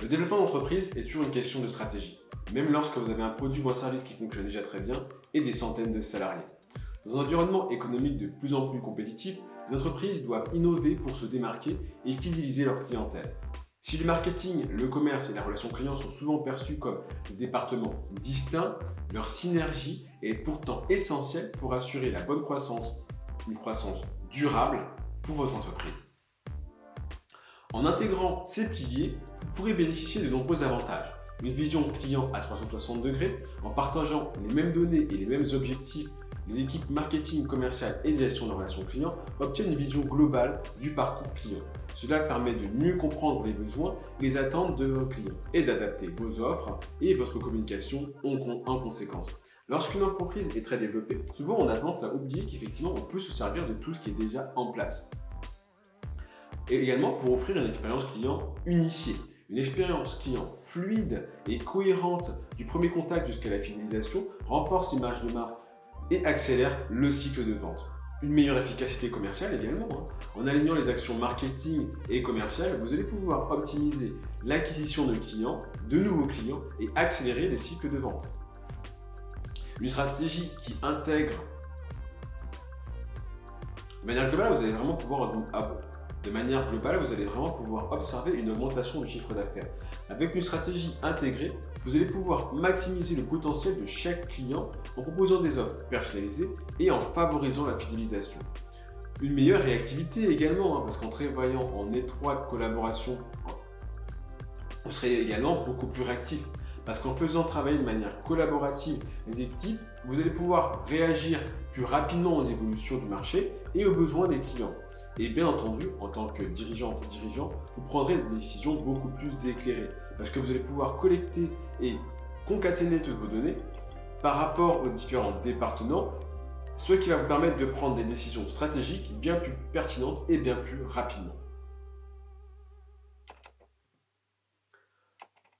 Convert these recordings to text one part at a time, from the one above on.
Le développement d'entreprise est toujours une question de stratégie, même lorsque vous avez un produit ou un service qui fonctionne déjà très bien et des centaines de salariés. Dans un environnement économique de plus en plus compétitif, les entreprises doivent innover pour se démarquer et fidéliser leur clientèle. Si le marketing, le commerce et la relation client sont souvent perçus comme des départements distincts, leur synergie est pourtant essentielle pour assurer la bonne croissance, une croissance durable pour votre entreprise. En intégrant ces piliers, vous pourrez bénéficier de nombreux avantages. Une vision client à 360 degrés, en partageant les mêmes données et les mêmes objectifs, les équipes marketing, commerciales et gestion de relations clients obtiennent une vision globale du parcours client. Cela permet de mieux comprendre les besoins et les attentes de vos clients et d'adapter vos offres et votre communication en conséquence. Lorsqu'une entreprise est très développée, souvent on a tendance à oublier qu'effectivement on peut se servir de tout ce qui est déjà en place. Et également pour offrir une expérience client unifiée. Une expérience client fluide et cohérente du premier contact jusqu'à la fidélisation renforce l'image de marque et accélère le cycle de vente. Une meilleure efficacité commerciale également. En alignant les actions marketing et commerciales, vous allez pouvoir optimiser l'acquisition de clients, de nouveaux clients et accélérer les cycles de vente. Une stratégie qui intègre de manière globale, vous allez vraiment pouvoir observer une augmentation du chiffre d'affaires. Avec une stratégie intégrée, vous allez pouvoir maximiser le potentiel de chaque client en proposant des offres personnalisées et en favorisant la fidélisation. Une meilleure réactivité également, parce qu'en travaillant en étroite collaboration, vous serez également beaucoup plus réactif. Parce qu'en faisant travailler de manière collaborative les équipes, vous allez pouvoir réagir plus rapidement aux évolutions du marché et aux besoins des clients. Et bien entendu, en tant que dirigeante et dirigeant, vous prendrez des décisions beaucoup plus éclairées. Parce que vous allez pouvoir collecter et concaténer toutes vos données par rapport aux différents départements, ce qui va vous permettre de prendre des décisions stratégiques bien plus pertinentes et bien plus rapidement.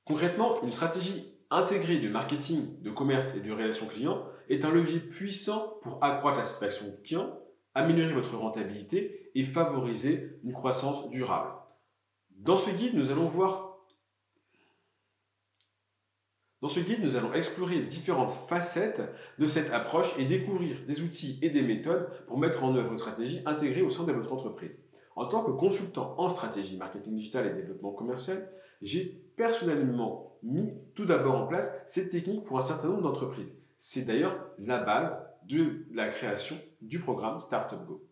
Concrètement, une stratégie intégrée de marketing, de commerce et de relations clients est un levier puissant pour accroître la satisfaction client, améliorer votre rentabilité et favoriser une croissance durable. Dans ce guide, nous allons explorer différentes facettes de cette approche et découvrir des outils et des méthodes pour mettre en œuvre une stratégie intégrée au sein de votre entreprise. En tant que consultant en stratégie marketing digital et développement commercial, j'ai personnellement mis tout d'abord en place cette technique pour un certain nombre d'entreprises. C'est d'ailleurs la base de la création du programme Startup Go.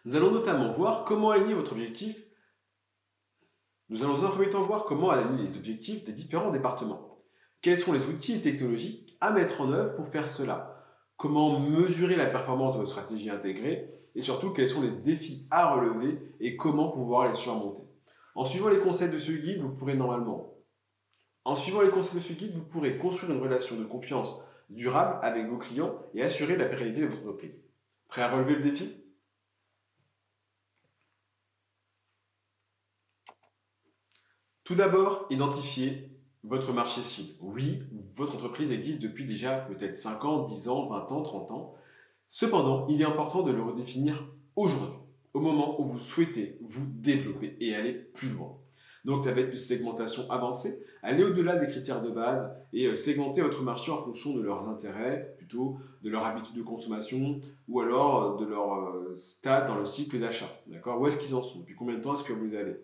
Nous allons notamment voir comment aligner votre objectif. Nous allons dans un premier temps voir comment aligner les objectifs des différents départements. Quels sont les outils et technologies à mettre en œuvre pour faire cela? Comment mesurer la performance de votre stratégie intégrée? Et surtout, quels sont les défis à relever et comment pouvoir les surmonter? En suivant les conseils de ce guide, vous pourrez construire une relation de confiance durable avec vos clients et assurer la pérennité de votre entreprise. Prêt à relever le défi? Tout d'abord, identifiez votre marché cible. Oui, votre entreprise existe depuis déjà peut-être 5 ans, 10 ans, 20 ans, 30 ans. Cependant, il est important de le redéfinir aujourd'hui, au moment où vous souhaitez vous développer et aller plus loin. Donc, avec une segmentation avancée, aller au-delà des critères de base et segmenter votre marché en fonction de leurs intérêts, plutôt de leur habitude de consommation ou alors de leur stade dans le cycle d'achat. D'accord? Où est-ce qu'ils en sont? Depuis combien de temps est-ce que vous allez?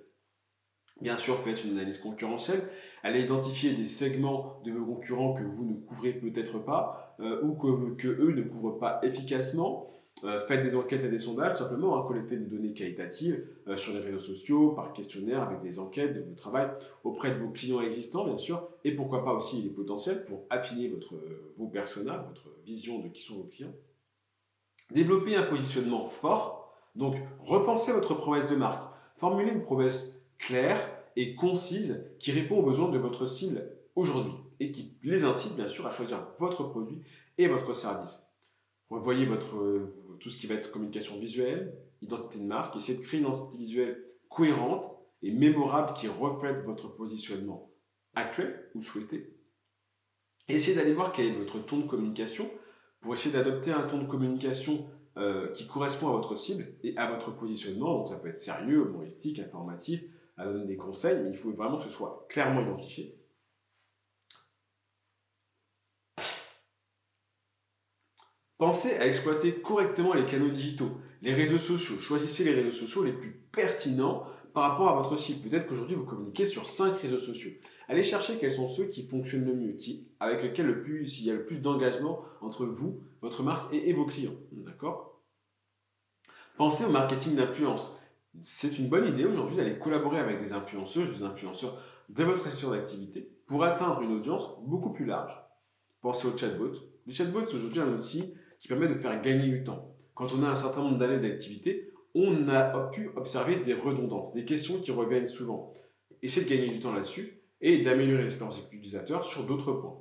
Bien sûr, faites une analyse concurrentielle. Allez identifier des segments de vos concurrents que vous ne couvrez peut-être pas ou que eux ne couvrent pas efficacement. Faites des enquêtes et des sondages, tout simplement, collectez des données qualitatives sur les réseaux sociaux, par questionnaire, avec des enquêtes de travail auprès de vos clients existants, bien sûr, et pourquoi pas aussi les potentiels pour affiner vos personas, votre vision de qui sont vos clients. Développez un positionnement fort, donc repensez votre promesse de marque. Formulez une promesse claire et concise qui répond aux besoins de votre cible aujourd'hui et qui les incite bien sûr à choisir votre produit et votre service. Revoyez tout ce qui va être communication visuelle, identité de marque, essayez de créer une identité visuelle cohérente et mémorable qui reflète votre positionnement actuel ou souhaité. Et essayez d'aller voir quel est votre ton de communication pour essayer d'adopter un ton de communication qui correspond à votre cible et à votre positionnement. Donc ça peut être sérieux, humoristique, informatif, à donner des conseils, mais il faut vraiment que ce soit clairement identifié. Pensez à exploiter correctement les canaux digitaux, les réseaux sociaux. Choisissez les réseaux sociaux les plus pertinents par rapport à votre cible. Peut-être qu'aujourd'hui, vous communiquez sur 5 réseaux sociaux. Allez chercher quels sont ceux qui fonctionnent le mieux, avec lesquels il y a le plus d'engagement entre vous, votre marque et vos clients. D'accord ? Pensez au marketing d'influence. C'est une bonne idée aujourd'hui d'aller collaborer avec des influenceuses, des influenceurs de votre secteur d'activité pour atteindre une audience beaucoup plus large. Pensez au chatbot. Le chatbot, c'est aujourd'hui un outil qui permet de faire gagner du temps. Quand on a un certain nombre d'années d'activité, on a pu observer des redondances, des questions qui reviennent souvent. Essayez de gagner du temps là-dessus et d'améliorer l'expérience utilisateur sur d'autres points.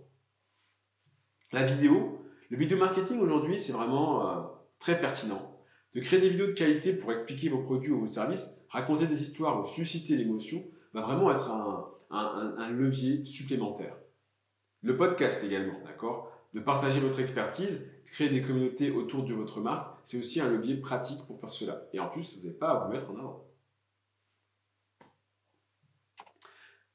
La vidéo, le vidéo marketing aujourd'hui, c'est vraiment très pertinent. De créer des vidéos de qualité pour expliquer vos produits ou vos services, raconter des histoires ou susciter l'émotion, va vraiment être un levier supplémentaire. Le podcast également, d'accord ? De partager votre expertise, créer des communautés autour de votre marque, c'est aussi un levier pratique pour faire cela. Et en plus, vous n'avez pas à vous mettre en avant.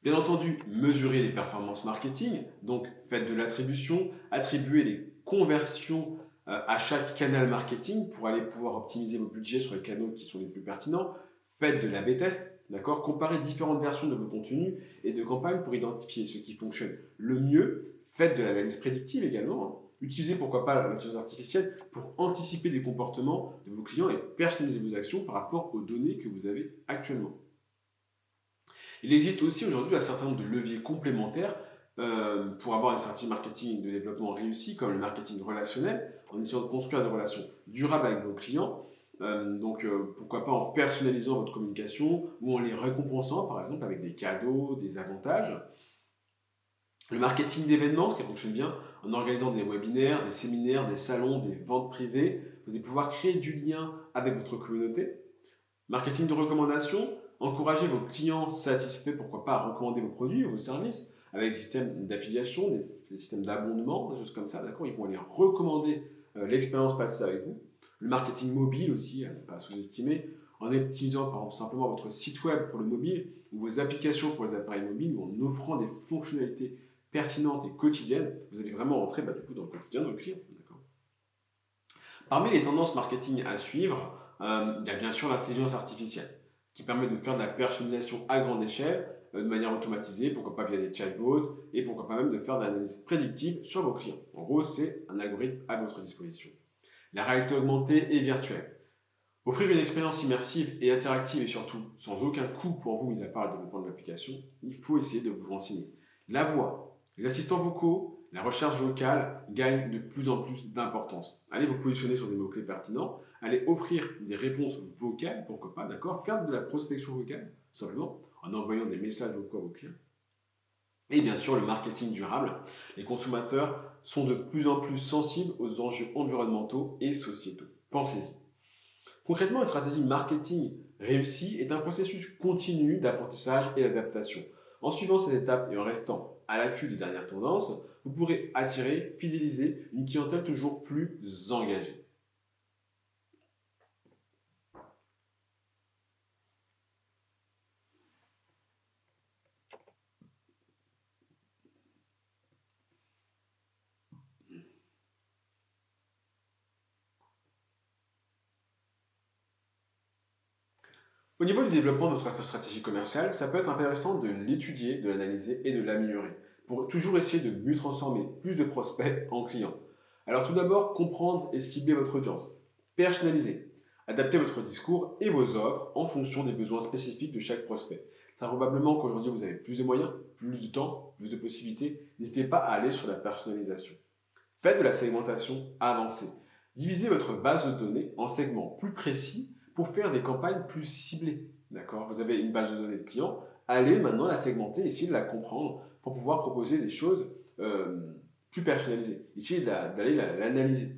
Bien entendu, mesurez les performances marketing, donc faites de l'attribution, attribuez les conversions à chaque canal marketing pour aller pouvoir optimiser vos budgets sur les canaux qui sont les plus pertinents. Faites de l'A/B test, d'accord ? Comparez différentes versions de vos contenus et de campagnes pour identifier ce qui fonctionne le mieux. Faites de l'analyse prédictive également. Utilisez pourquoi pas l'intelligence artificielle pour anticiper des comportements de vos clients et personnaliser vos actions par rapport aux données que vous avez actuellement. Il existe aussi aujourd'hui un certain nombre de leviers complémentaires pour avoir une stratégie marketing de développement réussie, comme le marketing relationnel, en essayant de construire des relations durables avec vos clients. Pourquoi pas en personnalisant votre communication ou en les récompensant, par exemple, avec des cadeaux, des avantages. Le marketing d'événements, ce qui fonctionne bien, en organisant des webinaires, des séminaires, des salons, des ventes privées, vous allez pouvoir créer du lien avec votre communauté. Marketing de recommandation, encouragez vos clients satisfaits, pourquoi pas, à recommander vos produits ou vos services avec des systèmes d'affiliation, des systèmes d'abondement, des choses comme ça, d'accord ? Ils vont aller recommander l'expérience passée avec vous. Le marketing mobile aussi, à ne pas sous-estimer, en optimisant par exemple simplement votre site web pour le mobile ou vos applications pour les appareils mobiles ou en offrant des fonctionnalités pertinentes et quotidiennes, vous allez vraiment rentrer dans le quotidien de vos clients. D'accord ? Parmi les tendances marketing à suivre, il y a bien sûr l'intelligence artificielle qui permet de faire de la personnalisation à grande échelle de manière automatisée, pourquoi pas via des chatbots et pourquoi pas même de faire de l'analyse prédictive sur vos clients. En gros, c'est un algorithme à votre disposition. La réalité augmentée et virtuelle. Offrir une expérience immersive et interactive et surtout sans aucun coût pour vous, mis à part le développement de l'application, il faut essayer de vous renseigner. La voix, les assistants vocaux, la recherche vocale gagnent de plus en plus d'importance. Allez vous positionner sur des mots-clés pertinents, allez offrir des réponses vocales, pourquoi pas, d'accord ? Faire de la prospection vocale, tout simplement, en envoyant des messages vocaux à vos clients. Et bien sûr, le marketing durable. Les consommateurs sont de plus en plus sensibles aux enjeux environnementaux et sociétaux. Pensez-y. Concrètement, une stratégie marketing réussie est un processus continu d'apprentissage et d'adaptation. En suivant ces étapes et en restant à l'affût des dernières tendances, vous pourrez attirer, fidéliser une clientèle toujours plus engagée. Au niveau du développement de votre stratégie commerciale, ça peut être intéressant de l'étudier, de l'analyser et de l'améliorer pour toujours essayer de mieux transformer plus de prospects en clients. Alors tout d'abord, comprendre et cibler votre audience. Personnaliser. Adaptez votre discours et vos offres en fonction des besoins spécifiques de chaque prospect. Très probablement qu'aujourd'hui vous avez plus de moyens, plus de temps, plus de possibilités. N'hésitez pas à aller sur la personnalisation. Faites de la segmentation avancée. Divisez votre base de données en segments plus précis pour faire des campagnes plus ciblées. D'accord ? Vous avez une base de données de clients, allez maintenant la segmenter, essayez de la comprendre pour pouvoir proposer des choses plus personnalisées. Essayez d'aller l'analyser.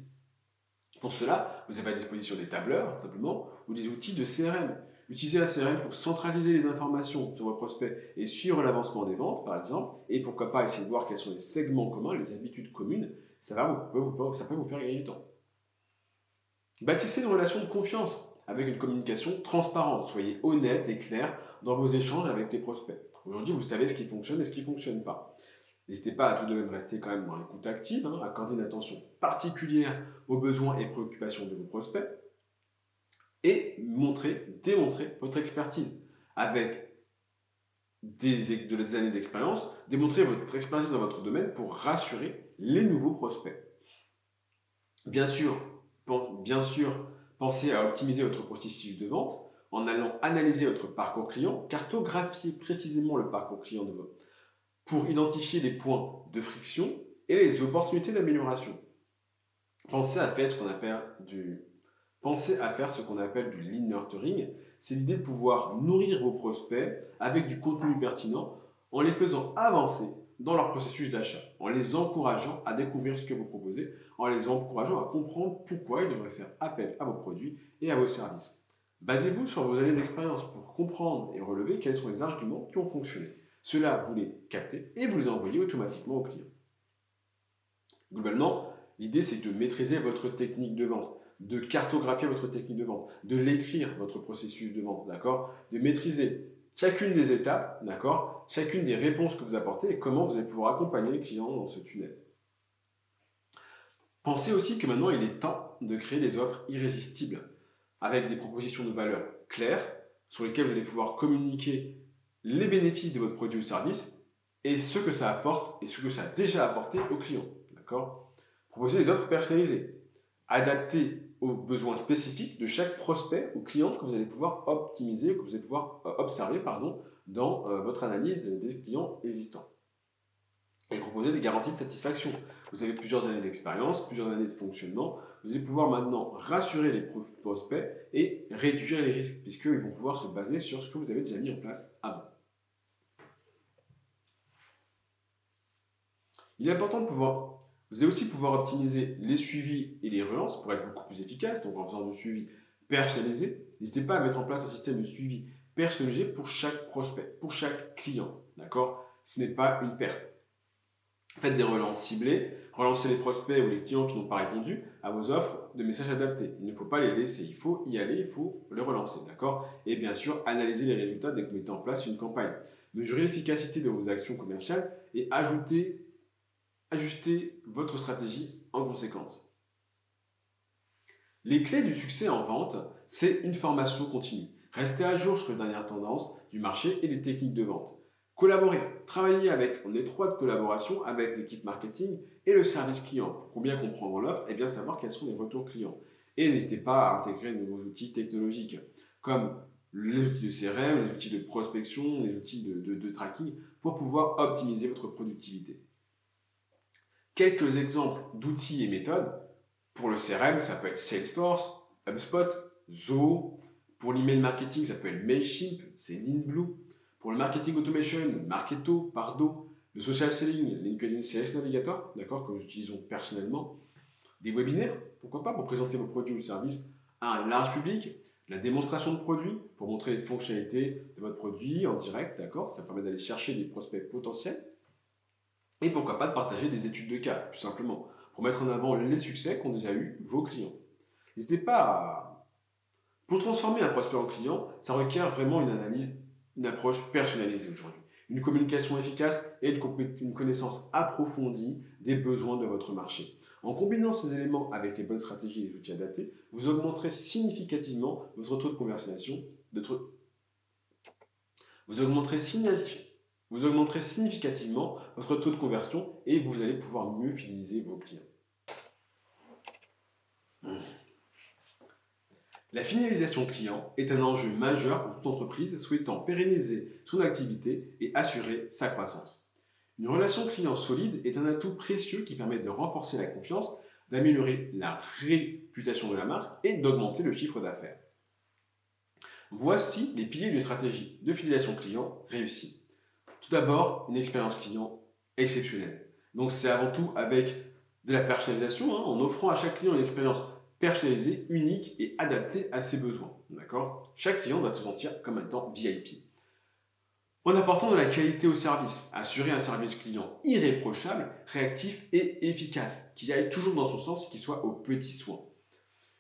Pour cela, vous avez à disposition des tableurs, tout simplement, ou des outils de CRM. Utilisez la CRM pour centraliser les informations sur vos prospects et suivre l'avancement des ventes, par exemple, et pourquoi pas essayer de voir quels sont les segments communs, les habitudes communes. Ça peut vous faire gagner du temps. Bâtissez une relation de confiance avec une communication transparente. Soyez honnête et clair dans vos échanges avec les prospects. Aujourd'hui, vous savez ce qui fonctionne et ce qui ne fonctionne pas. N'hésitez pas à tout de même rester quand même dans l'écoute active, accorder une attention particulière aux besoins et préoccupations de vos prospects et démontrer votre expertise avec des années d'expérience, démontrer votre expertise dans votre domaine pour rassurer les nouveaux prospects. Bien sûr, pensez à optimiser votre processus de vente en allant analyser votre parcours client, cartographier précisément le parcours client de votre pour identifier les points de friction et les opportunités d'amélioration. Pensez à faire ce qu'on appelle du lean nurturing. C'est l'idée de pouvoir nourrir vos prospects avec du contenu pertinent en les faisant avancer dans leur processus d'achat, en les encourageant à découvrir ce que vous proposez, en les encourageant à comprendre pourquoi ils devraient faire appel à vos produits et à vos services. Basez-vous sur vos années d'expérience pour comprendre et relever quels sont les arguments qui ont fonctionné. Cela, vous les captez et vous les envoyez automatiquement au client. Globalement, l'idée c'est de maîtriser votre technique de vente, de cartographier votre technique de vente, de l'écrire, votre processus de vente, d'accord ? De maîtriser chacune des étapes, d'accord ? Chacune des réponses que vous apportez et comment vous allez pouvoir accompagner les clients dans ce tunnel. Pensez aussi que maintenant il est temps de créer des offres irrésistibles avec des propositions de valeur claires sur lesquelles vous allez pouvoir communiquer les bénéfices de votre produit ou service et ce que ça apporte et ce que ça a déjà apporté aux clients. D'accord ? Proposez des offres personnalisées, adaptées aux besoins spécifiques de chaque prospect ou client que vous allez pouvoir optimiser, que vous allez pouvoir observer dans votre analyse des clients existants. Et proposer des garanties de satisfaction. Vous avez plusieurs années d'expérience, plusieurs années de fonctionnement. Vous allez pouvoir maintenant rassurer les prospects et réduire les risques puisqu'ils vont pouvoir se baser sur ce que vous avez déjà mis en place avant. Il est important vous allez aussi pouvoir optimiser les suivis et les relances pour être beaucoup plus efficace, donc en faisant du suivi personnalisé. N'hésitez pas à mettre en place un système de suivi personnalisé pour chaque prospect, pour chaque client. D'accord ? Ce n'est pas une perte. Faites des relances ciblées, relancez les prospects ou les clients qui n'ont pas répondu à vos offres de messages adaptés. Il ne faut pas les laisser, il faut y aller, il faut les relancer, d'accord ? Et bien sûr, analysez les résultats dès que vous mettez en place une campagne. Mesurez l'efficacité de vos actions commerciales et ajustez votre stratégie en conséquence. Les clés du succès en vente, c'est une formation continue. Restez à jour sur les dernières tendances du marché et les techniques de vente. Collaborez, travaillez en étroite collaboration avec l'équipe marketing et le service client pour bien comprendre l'offre et bien savoir quels sont les retours clients. Et n'hésitez pas à intégrer de nouveaux outils technologiques comme les outils de CRM, les outils de prospection, les outils de tracking pour pouvoir optimiser votre productivité. Quelques exemples d'outils et méthodes. Pour le CRM, ça peut être Salesforce, HubSpot, Zoho. Pour l'email marketing, ça peut être Mailchimp, c'est Leanblue. Pour le marketing automation, Marketo, Pardo. Le social selling, LinkedIn Sales Navigator, d'accord, que nous utilisons personnellement. Des webinaires, pourquoi pas, pour présenter vos produits ou services à un large public. La démonstration de produits, pour montrer les fonctionnalités de votre produit en direct, d'accord, ça permet d'aller chercher des prospects potentiels. Et pourquoi pas de partager des études de cas, tout simplement, pour mettre en avant les succès qu'ont déjà eu vos clients. N'hésitez pas à... Pour transformer un prospect en client, ça requiert vraiment une approche personnalisée aujourd'hui. Une communication efficace et une connaissance approfondie des besoins de votre marché. En combinant ces éléments avec les bonnes stratégies et les outils adaptés, vous augmenterez significativement votre taux de conversion, vous augmenterez significativement votre taux de conversion et vous allez pouvoir mieux fidéliser vos clients. La fidélisation client est un enjeu majeur pour toute entreprise souhaitant pérenniser son activité et assurer sa croissance. Une relation client solide est un atout précieux qui permet de renforcer la confiance, d'améliorer la réputation de la marque et d'augmenter le chiffre d'affaires. Voici les piliers d'une stratégie de fidélisation client réussie. Tout d'abord, une expérience client exceptionnelle. Donc c'est avant tout avec de la personnalisation, en offrant à chaque client une expérience personnalisée, unique et adaptée à ses besoins. D'accord ? Chaque client doit se sentir comme étant VIP. En apportant de la qualité au service, assurer un service client irréprochable, réactif et efficace, qui aille toujours dans son sens et qui soit aux petits soins.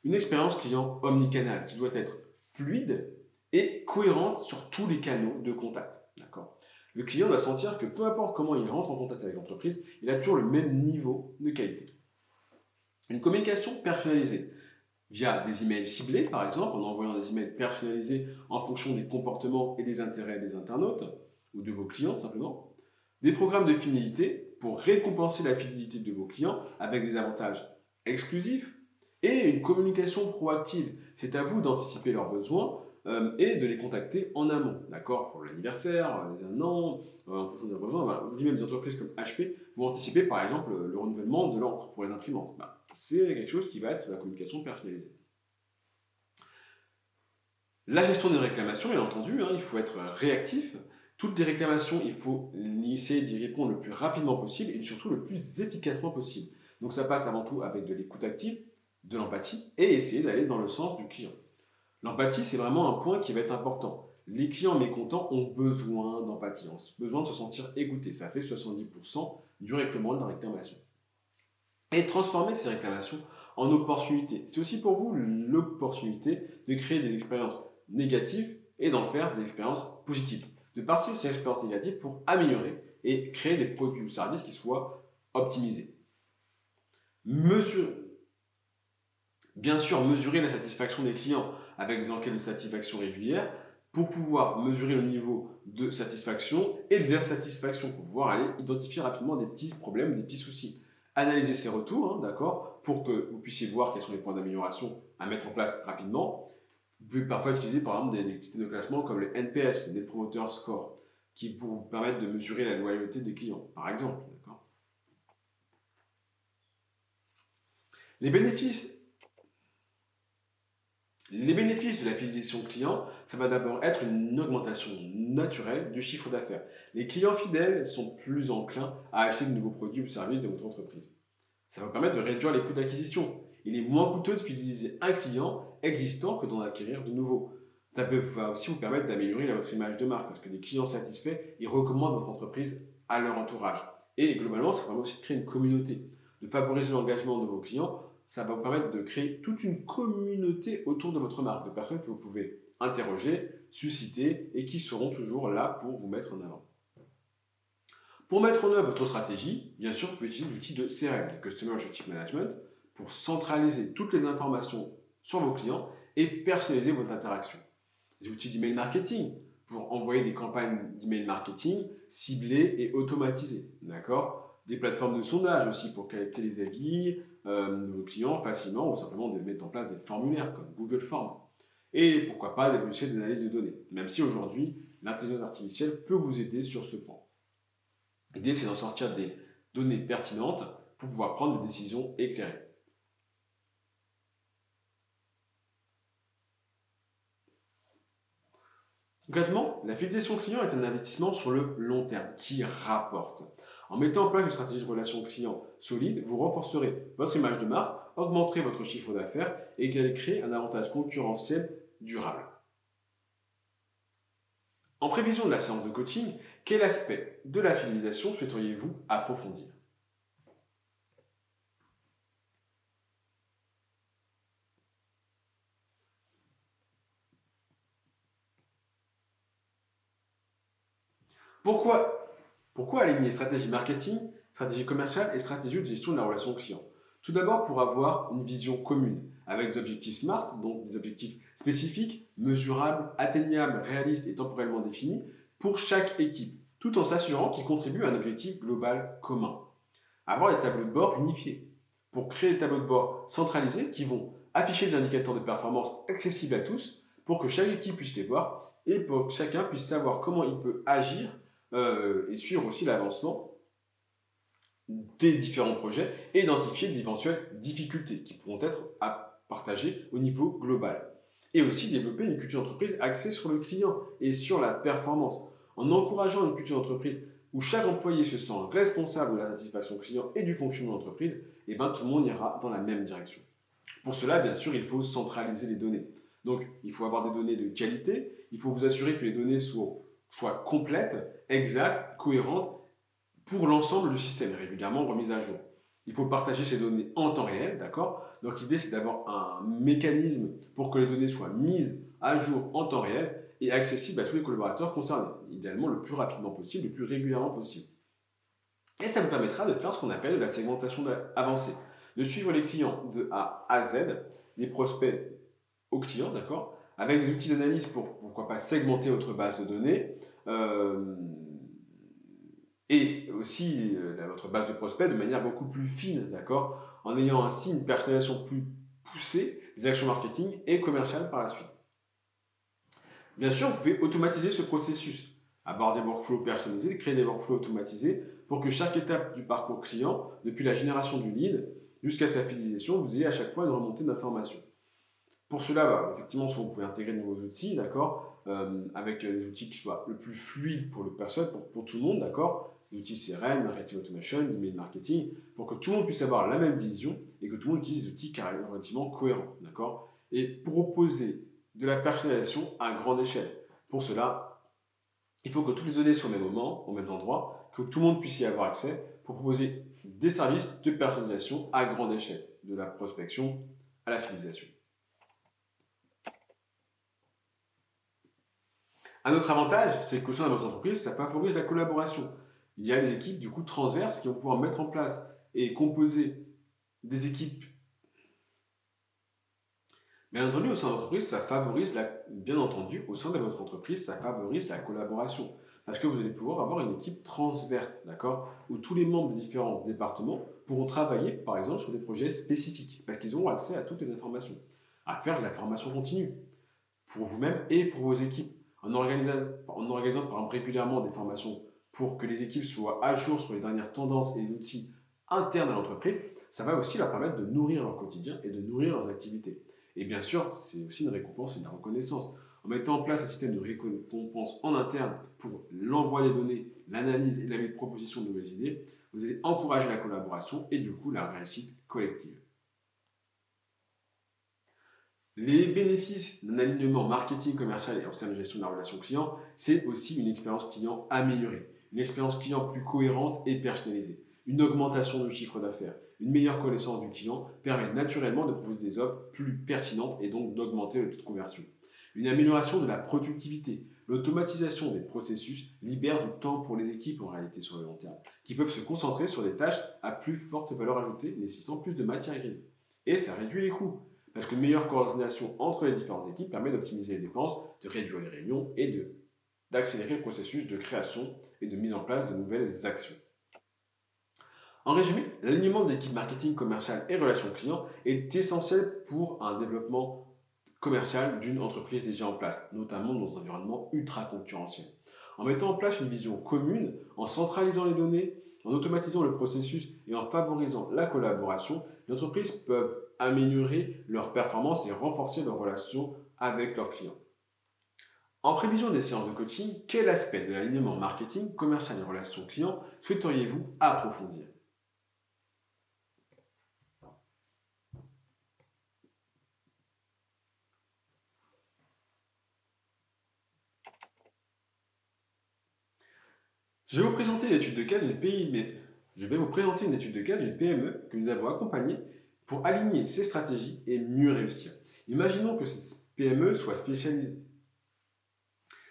Une expérience client omnicanal qui doit être fluide et cohérente sur tous les canaux de contact. D'accord ? Le client doit sentir que peu importe comment il rentre en contact avec l'entreprise, il a toujours le même niveau de qualité. Une communication personnalisée via des emails ciblés, par exemple, en envoyant des emails personnalisés en fonction des comportements et des intérêts des internautes ou de vos clients simplement. Des programmes de fidélité pour récompenser la fidélité de vos clients avec des avantages exclusifs et une communication proactive. C'est à vous d'anticiper leurs besoins et de les contacter en amont, d'accord, pour l'anniversaire, les 1 an, en fonction de leurs besoins. Voilà. Aujourd'hui, même des entreprises comme HP vont anticiper par exemple le renouvellement de l'encre pour les imprimantes. C'est quelque chose qui va être la communication personnalisée. La gestion des réclamations, bien entendu, il faut être réactif. Toutes les réclamations, il faut essayer d'y répondre le plus rapidement possible et surtout le plus efficacement possible. Donc ça passe avant tout avec de l'écoute active, de l'empathie et essayer d'aller dans le sens du client. L'empathie, c'est vraiment un point qui va être important. Les clients mécontents ont besoin d'empathie, ont besoin de se sentir écoutés. Ça fait 70% du règlement de la réclamation. Et transformer ces réclamations en opportunités. C'est aussi pour vous l'opportunité de créer des expériences négatives et d'en faire des expériences positives. De partir de ces expériences négatives pour améliorer et créer des produits ou services qui soient optimisés. Bien sûr, mesurer la satisfaction des clients avec des enquêtes de satisfaction régulières pour pouvoir mesurer le niveau de satisfaction et d'insatisfaction, pour pouvoir aller identifier rapidement des petits problèmes, des petits soucis. Analyser ces retours, d'accord, pour que vous puissiez voir quels sont les points d'amélioration à mettre en place rapidement. Vous pouvez parfois utiliser par exemple des systèmes de classement comme les NPS, les Net Promoter Score, qui vous permettent de mesurer la loyauté des clients, par exemple. D'accord. Les bénéfices de la fidélisation client, ça va d'abord être une augmentation naturelle du chiffre d'affaires. Les clients fidèles sont plus enclins à acheter de nouveaux produits ou services de votre entreprise. Ça va permettre de réduire les coûts d'acquisition. Il est moins coûteux de fidéliser un client existant que d'en acquérir de nouveaux. Ça va aussi vous permettre d'améliorer votre image de marque parce que les clients satisfaits, ils recommandent votre entreprise à leur entourage. Et globalement, ça permet aussi de créer une communauté, de favoriser l'engagement de vos clients. Ça va vous permettre de créer toute une communauté autour de votre marque, de personnes que vous pouvez interroger, susciter et qui seront toujours là pour vous mettre en avant. Pour mettre en œuvre votre stratégie, bien sûr, vous pouvez utiliser l'outil de CRM, de Customer Relationship Management, pour centraliser toutes les informations sur vos clients et personnaliser votre interaction. Des outils d'email marketing, pour envoyer des campagnes d'email marketing ciblées et automatisées. D'accord ? Des plateformes de sondage aussi pour collecter les avis de vos clients facilement ou simplement de mettre en place des formulaires comme Google Forms. Et pourquoi pas des logiciels d'analyse de données, même si aujourd'hui, l'intelligence artificielle peut vous aider sur ce point. L'idée, c'est d'en sortir des données pertinentes pour pouvoir prendre des décisions éclairées. Concrètement, la fidélisation client est un investissement sur le long terme qui rapporte. En mettant en place une stratégie de relation client solide, vous renforcerez votre image de marque, augmenterez votre chiffre d'affaires et créerez un avantage concurrentiel durable. En prévision de la séance de coaching, quel aspect de la fidélisation souhaiteriez-vous approfondir ? Pourquoi aligner stratégie marketing, stratégie commerciale et stratégie de gestion de la relation client ? Tout d'abord pour avoir une vision commune avec des objectifs SMART, donc des objectifs spécifiques, mesurables, atteignables, réalistes et temporellement définis pour chaque équipe, tout en s'assurant qu'ils contribuent à un objectif global commun. Avoir des tableaux de bord unifiés pour créer des tableaux de bord centralisés qui vont afficher des indicateurs de performance accessibles à tous pour que chaque équipe puisse les voir et pour que chacun puisse savoir comment il peut agir et suivre aussi l'avancement des différents projets et identifier d'éventuelles difficultés qui pourront être à partager au niveau global. Et aussi développer une culture d'entreprise axée sur le client et sur la performance. En encourageant une culture d'entreprise où chaque employé se sent responsable de la satisfaction client et du fonctionnement de l'entreprise, et tout le monde ira dans la même direction. Pour cela, bien sûr, il faut centraliser les données. Donc, il faut avoir des données de qualité, il faut vous assurer que les données soient complètes, exactes, cohérentes pour l'ensemble du système, régulièrement remise à jour. Il faut partager ces données en temps réel, d'accord? Donc l'idée, c'est d'avoir un mécanisme pour que les données soient mises à jour en temps réel et accessibles à tous les collaborateurs concernés, idéalement le plus rapidement possible, le plus régulièrement possible. Et ça vous permettra de faire ce qu'on appelle de la segmentation avancée, de suivre les clients de A à Z, les prospects aux clients, d'accord? Avec des outils d'analyse pour, pourquoi pas, segmenter votre base de données, euh, et aussi votre base de prospects de manière beaucoup plus fine, d'accord? En ayant ainsi une personnalisation plus poussée des actions marketing et commerciales par la suite. Bien sûr, vous pouvez automatiser ce processus, avoir des workflows personnalisés, créer des workflows automatisés pour que chaque étape du parcours client, depuis la génération du lead jusqu'à sa fidélisation, vous ayez à chaque fois une remontée d'informations. Pour cela, effectivement, soit vous pouvez intégrer de nouveaux outils, d'accord, avec des outils qui soient le plus fluides pour le personnel, pour tout le monde, d'accord, des outils CRM, marketing automation, email marketing, pour que tout le monde puisse avoir la même vision et que tout le monde utilise des outils relativement cohérents, d'accord, et proposer de la personnalisation à grande échelle. Pour cela, il faut que toutes les données soient au même moment, au même endroit, que tout le monde puisse y avoir accès pour proposer des services de personnalisation à grande échelle, de la prospection à la fidélisation. Un autre avantage, c'est qu'au sein de votre entreprise, ça favorise la collaboration. Il y a des équipes du coup transverses qui vont pouvoir mettre en place et composer des équipes. Bien entendu, au sein de l'entreprise, ça favorise au sein de votre entreprise, ça favorise la collaboration. Parce que vous allez pouvoir avoir une équipe transverse, d'accord, où tous les membres des différents départements pourront travailler, par exemple, sur des projets spécifiques, parce qu'ils auront accès à toutes les informations, à faire de la formation continue, pour vous-même et pour vos équipes, en organisant par exemple régulièrement des formations pour que les équipes soient à jour sur les dernières tendances et les outils internes à l'entreprise. Ça va aussi leur permettre de nourrir leur quotidien et de nourrir leurs activités. Et bien sûr, c'est aussi une récompense et une reconnaissance. En mettant en place un système de récompense en interne pour l'envoi des données, l'analyse et la proposition de nouvelles idées, vous allez encourager la collaboration et du coup la réussite collective. Les bénéfices d'un alignement marketing commercial et en termes de gestion de la relation client, c'est aussi une expérience client améliorée, une expérience client plus cohérente et personnalisée, une augmentation du chiffre d'affaires, une meilleure connaissance du client permet naturellement de proposer des offres plus pertinentes et donc d'augmenter le taux de conversion. Une amélioration de la productivité, l'automatisation des processus libère du temps pour les équipes en réalité sur le long terme, qui peuvent se concentrer sur des tâches à plus forte valeur ajoutée nécessitant plus de matière grise. Et ça réduit les coûts. Parce qu'une meilleure coordination entre les différentes équipes permet d'optimiser les dépenses, de réduire les réunions et d'accélérer le processus de création et de mise en place de nouvelles actions. En résumé, l'alignement de l'équipe marketing, commerciale et relations clients est essentiel pour un développement commercial d'une entreprise déjà en place, notamment dans un environnement ultra concurrentiel. En mettant en place une vision commune, en centralisant les données, en automatisant le processus et en favorisant la collaboration, les entreprises peuvent améliorer leurs performances et renforcer leurs relations avec leurs clients. En prévision des séances de coaching, quel aspect de l'alignement marketing, commercial et relations clients souhaiteriez-vous approfondir? Je vais vous présenter une étude de cas d'une PME que nous avons accompagnée pour aligner ses stratégies et mieux réussir. Imaginons que cette PME soit spécialisée.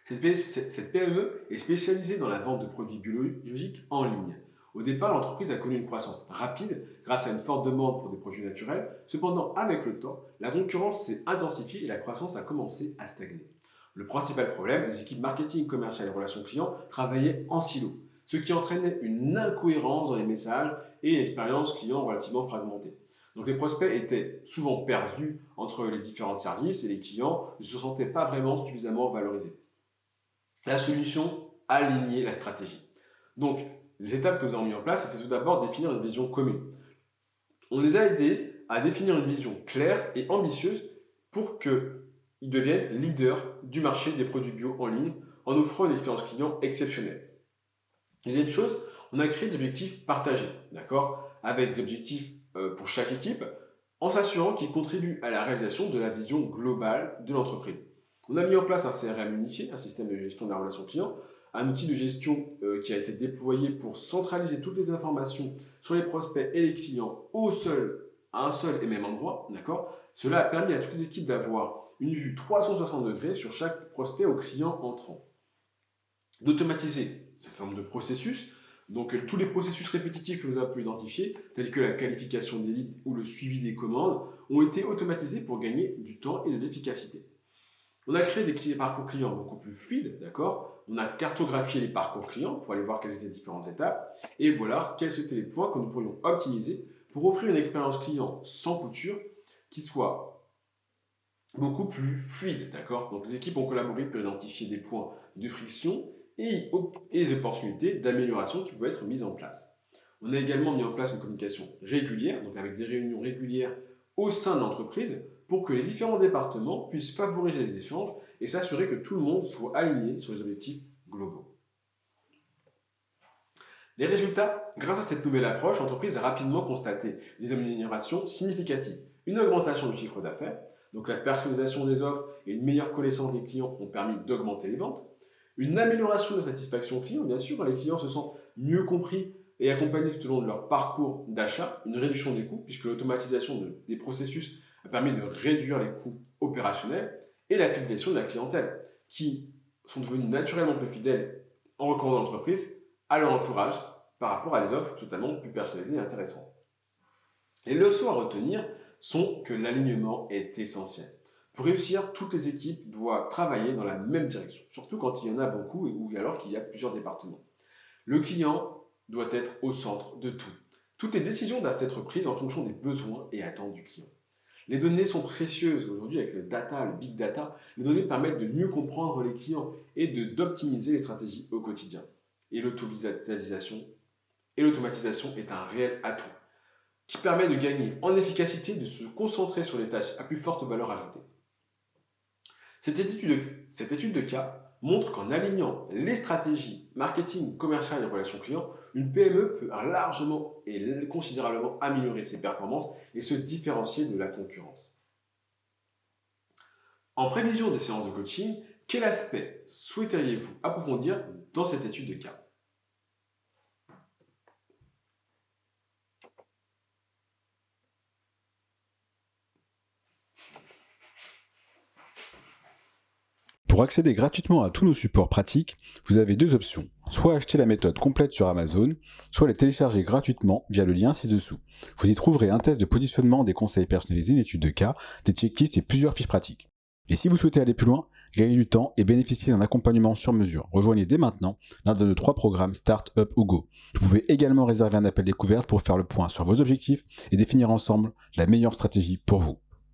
Cette PME est spécialisée dans la vente de produits biologiques en ligne. Au départ, l'entreprise a connu une croissance rapide grâce à une forte demande pour des produits naturels. Cependant, avec le temps, la concurrence s'est intensifiée et la croissance a commencé à stagner. Le principal problème, les équipes marketing, commercial et relations clients travaillaient en silo, ce qui entraînait une incohérence dans les messages et une expérience client relativement fragmentée. Donc les prospects étaient souvent perdus entre les différents services et les clients ne se sentaient pas vraiment suffisamment valorisés. La solution, aligner la stratégie. Donc, les étapes que nous avons mises en place, c'était tout d'abord définir une vision commune. On les a aidés à définir une vision claire et ambitieuse pour qu'ils deviennent leaders du marché des produits bio en ligne en offrant une expérience client exceptionnelle. Deuxième chose, on a créé des objectifs partagés, d'accord, avec des objectifs pour chaque équipe, en s'assurant qu'ils contribuent à la réalisation de la vision globale de l'entreprise. On a mis en place un CRM unifié, un système de gestion de la relation client, un outil de gestion qui a été déployé pour centraliser toutes les informations sur les prospects et les clients à un seul et même endroit, d'accord? Cela a permis à toutes les équipes d'avoir une vue 360 degrés sur chaque prospect ou client entrant. D'automatiser un certain nombre de processus, donc tous les processus répétitifs que nous avons pu identifier, tels que la qualification des leads ou le suivi des commandes, ont été automatisés pour gagner du temps et de l'efficacité. On a créé des parcours clients beaucoup plus fluides, d'accord? On a cartographié les parcours clients pour aller voir quelles étaient les différentes étapes, et voilà quels étaient les points que nous pourrions optimiser pour offrir une expérience client sans couture qui soit beaucoup plus fluide, d'accord? Donc les équipes ont collaboré pour identifier des points de friction et les opportunités d'amélioration qui pouvaient être mises en place. On a également mis en place une communication régulière, donc avec des réunions régulières au sein de l'entreprise, pour que les différents départements puissent favoriser les échanges et s'assurer que tout le monde soit aligné sur les objectifs globaux. Les résultats, grâce à cette nouvelle approche, l'entreprise a rapidement constaté des améliorations significatives. Une augmentation du chiffre d'affaires, donc la personnalisation des offres et une meilleure connaissance des clients ont permis d'augmenter les ventes. Une amélioration de la satisfaction client, bien sûr, les clients se sentent mieux compris et accompagnés tout au long de leur parcours d'achat. Une réduction des coûts, puisque l'automatisation des processus a permis de réduire les coûts opérationnels, et la fidélisation de la clientèle, qui sont devenus naturellement plus fidèles en recommandant l'entreprise à leur entourage par rapport à des offres totalement plus personnalisées et intéressantes. Les leçons à retenir sont que l'alignement est essentiel. Pour réussir, toutes les équipes doivent travailler dans la même direction, surtout quand il y en a beaucoup ou alors qu'il y a plusieurs départements. Le client doit être au centre de tout. Toutes les décisions doivent être prises en fonction des besoins et attentes du client. Les données sont précieuses aujourd'hui avec le data, le big data. Les données permettent de mieux comprendre les clients et d'optimiser les stratégies au quotidien. Et l'automatisation est un réel atout qui permet de gagner en efficacité, de se concentrer sur les tâches à plus forte valeur ajoutée. Cette étude de cas montre qu'en alignant les stratégies marketing, commercial et relations clients, une PME peut largement et considérablement améliorer ses performances et se différencier de la concurrence. En prévision des séances de coaching, quel aspect souhaiteriez-vous approfondir dans cette étude de cas ? Pour accéder gratuitement à tous nos supports pratiques, vous avez deux options. Soit acheter la méthode complète sur Amazon, soit les télécharger gratuitement via le lien ci-dessous. Vous y trouverez un test de positionnement, des conseils personnalisés d'études de cas, des checklists et plusieurs fiches pratiques. Et si vous souhaitez aller plus loin, gagner du temps et bénéficier d'un accompagnement sur mesure, rejoignez dès maintenant l'un de nos 3 programmes Start Up ou Go. Vous pouvez également réserver un appel découverte pour faire le point sur vos objectifs et définir ensemble la meilleure stratégie pour vous.